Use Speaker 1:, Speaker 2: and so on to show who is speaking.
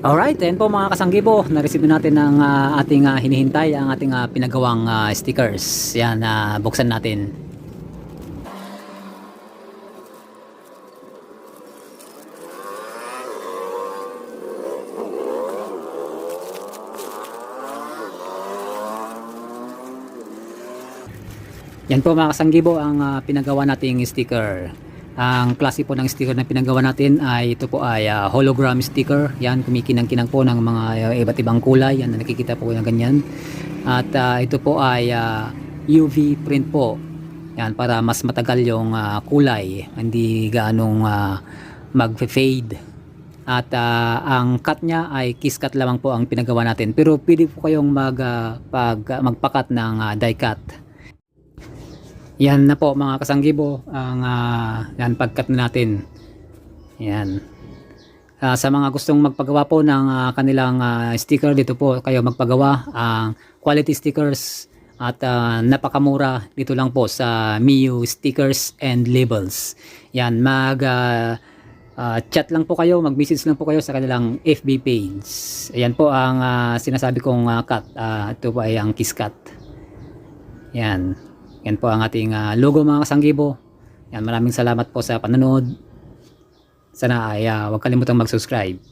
Speaker 1: Alright, ayan po mga kasanggibo, na-receive natin ang ating hinihintay, ang ating pinagawang stickers. Yan, buksan natin. Yan po mga kasanggibo ang pinagawa nating sticker. Ang klase po ng sticker na pinagawa natin ay ito po ay hologram sticker. Yan, kumikinang-kinang po ng mga iba't ibang kulay. Yan, nakikita po ng ganyan. At ito po ay UV print po. Yan, para mas matagal yung kulay, hindi gaanong mag-fade. At ang cut niya ay kiss cut lamang po ang pinagawa natin. Pero pwede po kayong magpakat ng die cut. Yan na po mga kasanggibo ang yan pagkat na natin. Yan. Sa mga gustong magpagawa po ng kanilang sticker, dito po kayo magpagawa ang quality stickers at napakamura dito lang po sa Miu Stickers and Labels. Yan, chat lang po kayo, mag-message lang po kayo sa kanilang FB page. Ayan po ang sinasabi kong cut. Ito po ay ang kiss cut. Yan. Yan po ang ating logo mga kasanggibo. Yan, maraming salamat po sa panonood. Sana ay huwag kalimutang mag-subscribe.